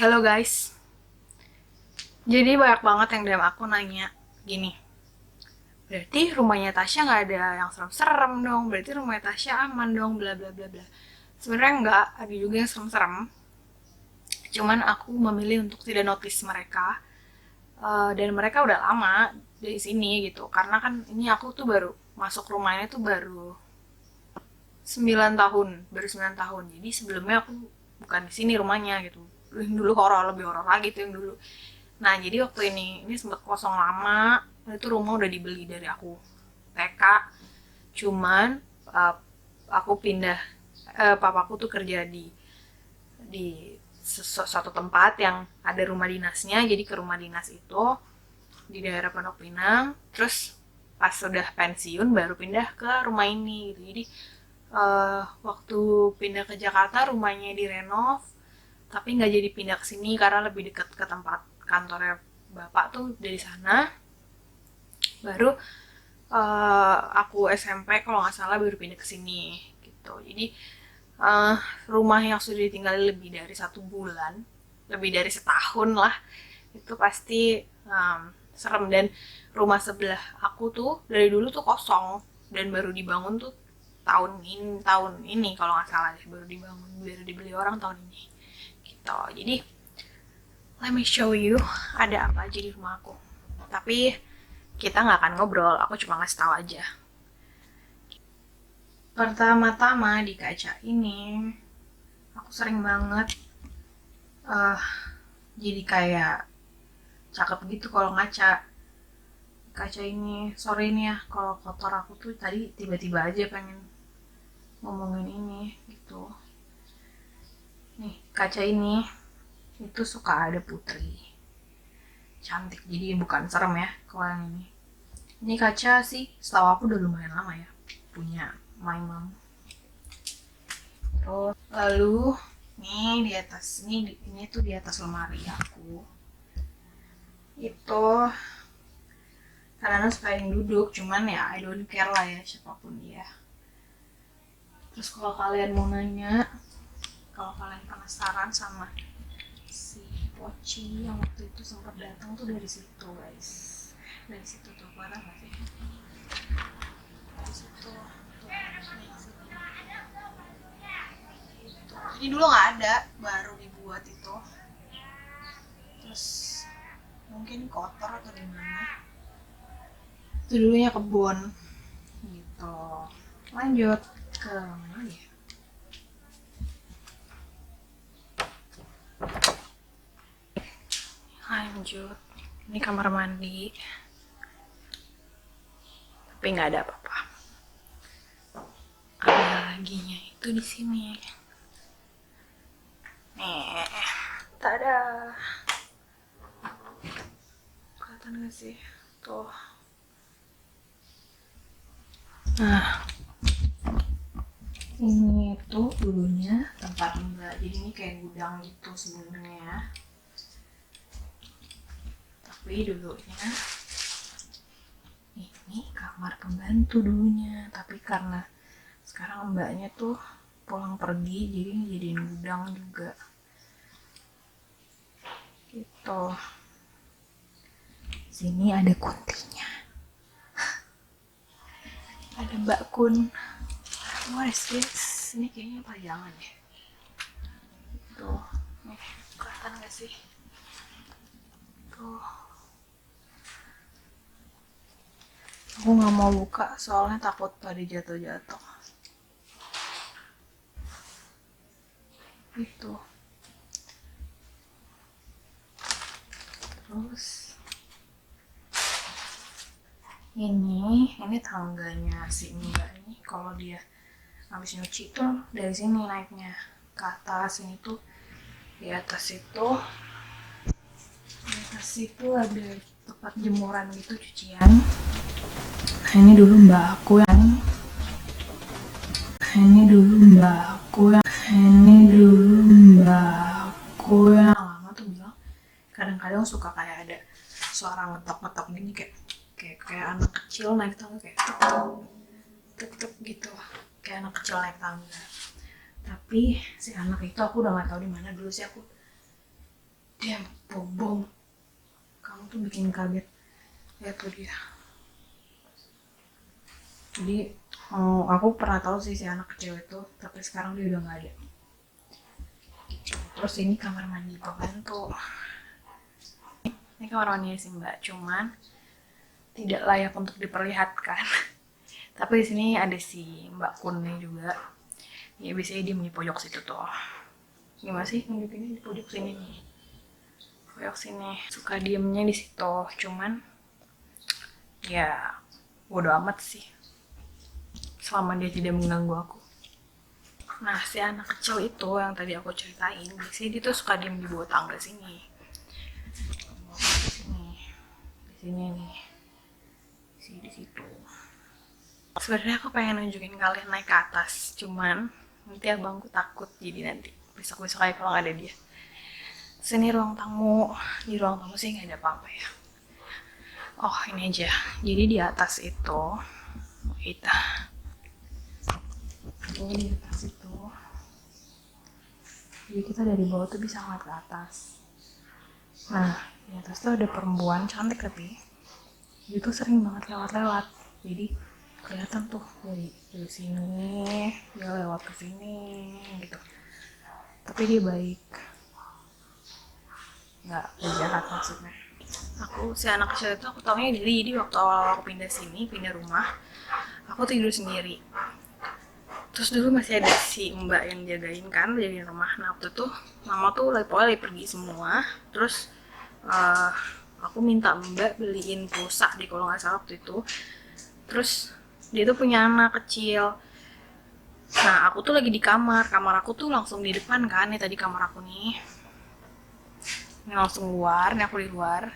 Halo guys, jadi banyak banget yang DM aku nanya gini, berarti rumahnya Tasya nggak ada yang serem-serem dong, berarti rumahnya Tasya aman dong, bla bla bla bla. Sebenarnya nggak, ada juga yang serem-serem, cuman aku memilih untuk tidak notice mereka. Dan mereka udah lama di sini gitu, karena kan ini aku tuh baru masuk rumahnya tuh baru 9 tahun, baru 9 tahun. Jadi sebelumnya aku bukan di sini rumahnya gitu. Yang dulu horor, lebih horor lagi tuh yang dulu. Nah, jadi waktu ini sempat kosong lama. Itu rumah udah dibeli dari aku TK. Cuman uh, aku pindah, papaku tuh kerja di suatu tempat yang ada rumah dinasnya. Jadi ke rumah dinas itu di daerah Pondok Pinang. Terus pas sudah pensiun baru pindah ke rumah ini gitu. Jadi waktu pindah ke Jakarta rumahnya direnov, tapi nggak jadi pindah ke sini karena lebih dekat ke tempat kantornya bapak tuh dari sana. Baru aku SMP kalau nggak salah baru pindah ke sini gitu. Jadi uh, rumah yang sudah ditinggali lebih dari 1 bulan, lebih dari setahun lah, itu pasti serem. Dan rumah sebelah aku tuh dari dulu tuh kosong dan baru dibangun tuh tahun ini kalau nggak salah deh, baru dibangun, baru dibeli orang tahun ini gitu. Jadi let me show you ada apa aja di rumah aku, tapi kita nggak akan ngobrol, aku cuma ngasih tahu aja. Pertama-tama di kaca ini aku sering banget uh, jadi kayak cakep gitu kalau ngaca kaca ini. Sorry nih ya kalau kotor, aku tuh tadi tiba-tiba aja pengen ngomongin ini gitu. Nih kaca ini itu suka ada putri cantik, jadi bukan serem ya kalau yang ini kaca sih setahu aku udah lumayan lama ya punya my mom. Terus lalu nih di atas ini tuh di atas lemari aku itu karena suka yang duduk, cuman ya I don't care lah ya siapapun dia. Terus kalau kalian mau nanya, kalau kalian penasaran sama si Poci yang waktu itu sempat datang tuh dari situ guys, dari situ tuh parah nggak sih, dari situ tuh, ini dulu nggak ada, baru dibuat itu. Terus mungkin kotor atau gimana, itu dulunya kebun gitu. Lanjut ke mana ya, lanjut ini kamar mandi, tapi nggak ada apa-apa. Ada laginya itu di sini nih, tada, kelihatan gak sih tuh. Nah, ini tuh dulunya tempat mbak, jadi ini kayak gudang gitu sebelumnya, tapi dulunya ini kamar pembantu dulunya, tapi karena sekarang mbaknya tuh pulang pergi jadi jadiin gudang juga gitu. Sini ada kuntinya, ada Mbak Kun. What is this? Ini kayaknya pajangan ya. Tuh, nih, kelihatan gak sih? Tuh. Aku nggak mau buka soalnya takut pada jatuh-jatuh. Itu. Terus ini tangganya si Mbak ini. Kalau dia habis nyuci tuh dari sini naiknya ke atas. Ini tuh di atas itu ada tempat jemuran gitu, cucian. Nah ini dulu mbak aku yang ini dulu mbak aku yang lama tuh bilang kadang-kadang suka kayak ada suara ngetok-ngetok gini, kayak anak kecil naik tangga, kayak tuk gitu, kayak anak kecil naik tangga. Tapi si anak itu aku udah nggak tahu di mana. Dulu sih aku Damn, bom. Kamu tuh bikin kaget. Lihat tuh dia. Jadi aku pernah tahu sih si anak kecil itu, tapi sekarang dia udah nggak ada. Terus ini kamar mandi pembantu. Ini kamar mandi sih mbak, cuman tidak layak untuk diperlihatkan. Tapi di sini ada si Mbak Kunnya juga. Ya biasanya dia di pojok situ tuh. Gimana sih nunjukinnya di pojok sini nih? Pojok sini. Suka diemnya di situ. Cuman ya bodo amat sih. Selama dia tidak mengganggu aku. Nah si anak kecil itu yang tadi aku ceritain, biasanya dia tuh suka diem di bawah tangga sini. Di sini nih. Di situ. Sebenarnya aku pengen nunjukin kalian naik ke atas, cuman nanti abangku takut, jadi nanti besok-besok aja kalau nggak ada dia. Sini ruang tamu, di ruang tamu sih nggak ada apa-apa ya. Oh ini aja, jadi di atas itu kita di atas itu, jadi kita dari bawah tuh bisa ngeliat ke atas. Nah di atas tuh ada perempuan cantik, tapi dia tuh sering banget lewat-lewat, jadi kelihatan tuh dari sini dia lewat ke sini gitu, tapi dia baik, nggak jahat maksudnya. Aku si anak kecil itu aku taunya jadi waktu awal aku pindah sini, pindah rumah, aku tidur sendiri. Terus dulu masih ada si mbak yang jagain kan, jagain rumah. Nah waktu itu mama tuh lagi pergi semua. Terus aku minta mbak beliin pulsa di kalau nggak salah waktu itu. Terus dia tuh punya anak kecil. Nah aku tuh lagi di kamar aku tuh langsung di depan kan, nih tadi kamar aku nih. Ini langsung luar, nih aku di luar.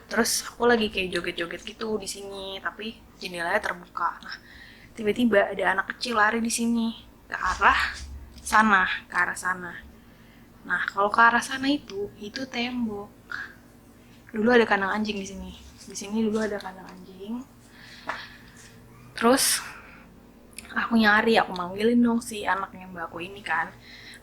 Terus aku lagi kayak joget-joget gitu di sini, tapi jendelanya terbuka. Nah tiba-tiba ada anak kecil lari di sini ke arah sana, ke arah sana. Nah kalau ke arah sana itu tembok. Dulu ada kandang anjing di sini. Di sini dulu ada kandang anjing. Terus aku nyari, aku manggilin dong si anaknya mbak aku ini kan.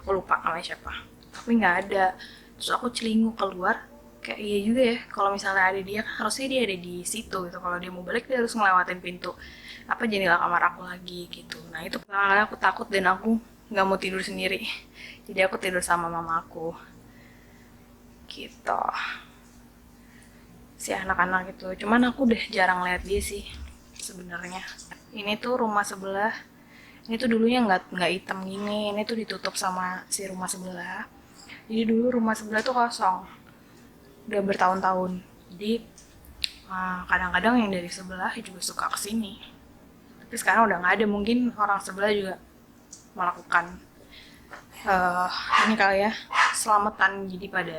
Aku lupa namanya siapa. Tapi nggak ada. Terus aku celinguk keluar. Kayak iya juga ya, kalau misalnya ada dia kan harusnya dia ada di situ gitu. Kalau dia mau balik dia harus ngelewatin pintu jendela kamar aku lagi gitu. Nah itu pertama kali aku takut dan aku nggak mau tidur sendiri. Jadi aku tidur sama mama aku gitu, si anak-anak itu. Cuman aku udah jarang lihat dia sih sebenarnya. Ini tuh rumah sebelah, ini tuh dulunya nggak hitam gini, ini tuh ditutup sama si rumah sebelah. Jadi dulu rumah sebelah tuh kosong, udah bertahun-tahun. Jadi kadang-kadang yang dari sebelah juga suka kesini, tapi sekarang udah nggak ada. Mungkin orang sebelah juga melakukan ini kali ya, selamatan, jadi pada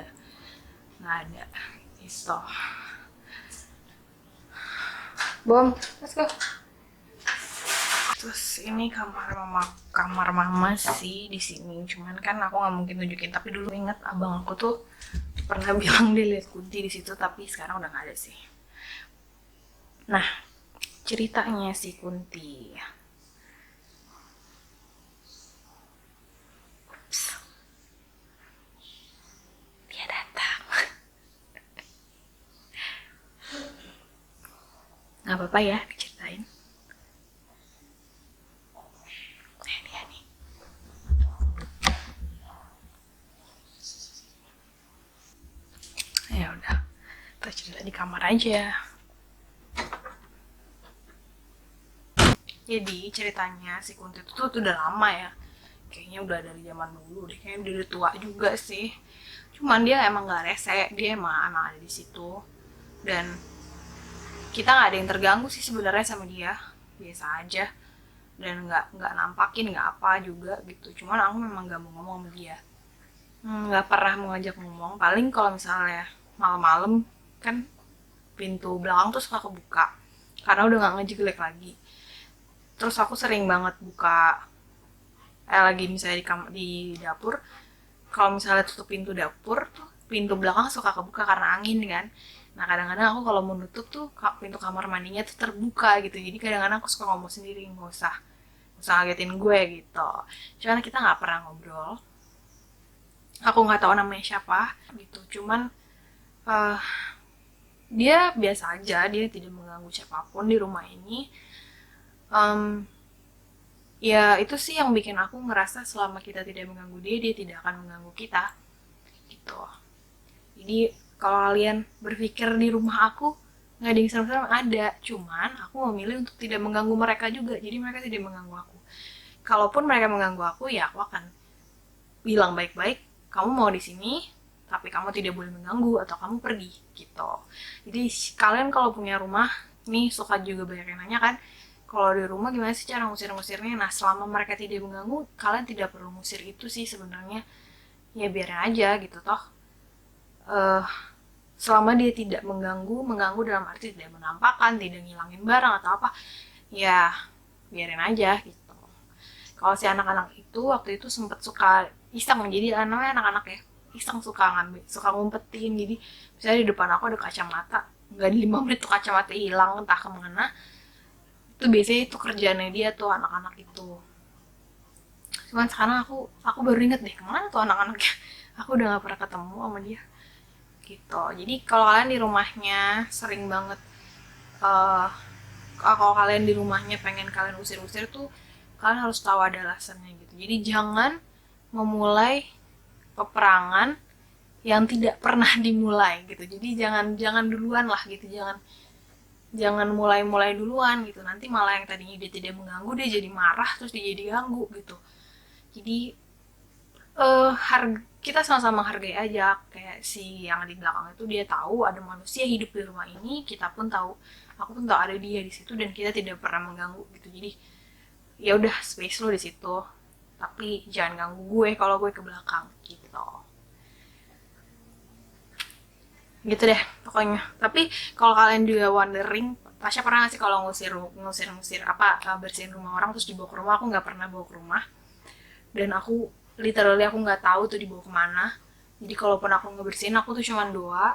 nggak ada gitu. Bom, let's go. Terus ini kamar mama sih di sini. Cuman kan aku nggak mungkin tunjukin. Tapi dulu inget abang aku tuh pernah bilang dia lihat kunti di situ, tapi sekarang udah nggak ada sih. Nah, ceritanya si Kunti. Ups. Dia datang. Nggak apa-apa ya diceritain. Dia nih. Ya udah, kita cerita di kamar aja. Jadi ceritanya si Kunti itu tuh udah lama ya, kayaknya udah dari zaman dulu deh, kayaknya udah tua juga sih. Cuman dia emang nggak rese, dia emang ada di situ, dan kita nggak ada yang terganggu sih sebenarnya sama dia, biasa aja, dan nggak nampakin nggak apa juga gitu. Cuman aku memang nggak mau ngomong sama dia, nggak pernah mau ngajak ngomong. Paling kalau misalnya malam-malam kan pintu belakang tuh suka kebuka karena udah nggak ngejeglek lagi. Terus aku sering banget buka lagi misalnya di dapur, kalau misalnya tutup pintu dapur tuh pintu belakang suka kebuka karena angin kan. Nah kadang-kadang aku kalau mau nutup tuh pintu kamar mandinya tuh terbuka gitu, jadi kadang-kadang aku suka ngomong sendiri, nggak usah ngagetin gue gitu. Cuman kita nggak pernah ngobrol, Aku nggak tahu namanya siapa gitu, cuman eh, dia biasa aja, dia tidak mengganggu siapapun di rumah ini. Em, Ya itu sih yang bikin aku ngerasa selama kita tidak mengganggu dia, dia tidak akan mengganggu kita gitu. Jadi kalau kalian berpikir di rumah aku nggak ada yang serem-serem, ada, cuman aku memilih untuk tidak mengganggu mereka juga, jadi mereka tidak mengganggu aku. Kalaupun mereka mengganggu aku, ya aku akan bilang baik-baik, kamu mau di sini tapi kamu tidak boleh mengganggu atau kamu pergi gitu. Jadi kalian kalau punya rumah, nih suka juga banyak yang nanya kan, kalau di rumah gimana sih cara ngusir-ngusirnya. Nah, selama mereka tidak mengganggu, kalian tidak perlu ngusir itu sih sebenarnya. Ya biarin aja gitu toh. eh Selama dia tidak mengganggu dalam arti tidak menampakkan, tidak ngilangin barang atau apa, ya biarin aja gitu. Kalau si anak-anak itu waktu itu sempet suka iseng, jadi namanya anak-anak ya, iseng suka ngambil, suka ngumpetin. Jadi misalnya di depan aku ada kacamata, nggak di 5 menit tuh kacamata hilang entah kemana. Itu biasanya itu kerjaannya dia tuh anak-anak itu. Cuman sekarang aku baru inget deh kemana tuh anak-anaknya. Aku udah nggak pernah ketemu sama dia gitu. Jadi kalau kalian di rumahnya sering banget, eh kalau kalian di rumahnya pengen kalian usir-usir tuh, kalian harus tahu ada alasannya gitu. Jadi jangan memulai peperangan yang tidak pernah dimulai gitu. Jadi jangan jangan duluan lah gitu, jangan jangan mulai-mulai duluan gitu. Nanti malah yang tadinya dia tidak mengganggu, dia jadi marah, terus dia jadi ganggu gitu. Jadi harga kita sama-sama hargai aja. Kayak si yang di belakang itu, dia tahu ada manusia hidup di rumah ini, kita pun tahu, aku pun tahu ada dia di situ, dan kita tidak pernah mengganggu gitu. Jadi ya udah, space lo di situ, tapi jangan ganggu gue kalau gue ke belakang gitu. Gitu deh pokoknya. Tapi kalau kalian juga wondering, Tasya pernah gak sih kalau ngusir ngusir ngusir apa, bersihin rumah orang terus dibawa ke rumah? Aku nggak pernah bawa ke rumah, dan aku literally aku nggak tahu tuh dibawa kemana. Jadi kalaupun aku ngebersihin, aku tuh cuman doa,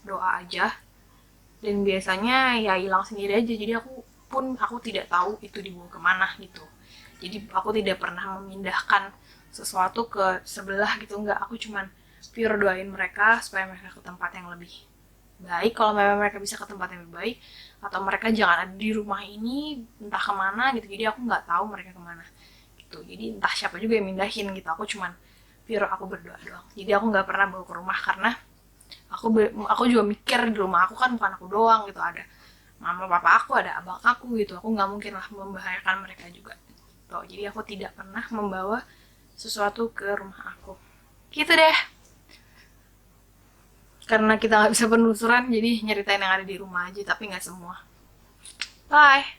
doa aja, dan biasanya ya hilang sendiri aja. Jadi aku tidak tahu itu dibawa kemana gitu. Jadi aku tidak pernah memindahkan sesuatu ke sebelah gitu, nggak. Aku cuman pure doain mereka supaya mereka ke tempat yang lebih baik, kalau memang mereka bisa ke tempat yang lebih baik, atau mereka jangan ada di rumah ini entah kemana gitu. Jadi aku nggak tahu mereka kemana gitu. Jadi entah siapa juga yang mindahin gitu, aku cuman pure aku berdoa doang. Jadi aku nggak pernah bawa ke rumah, karena aku juga mikir di rumah aku kan bukan aku doang gitu, ada mama papa aku, ada abang aku gitu. Aku nggak mungkin lah membahayakan mereka juga gitu. Jadi aku tidak pernah membawa sesuatu ke rumah aku gitu deh. Karena kita nggak bisa penelusuran, jadi nyeritain yang ada di rumah aja tapi nggak semua. Bye.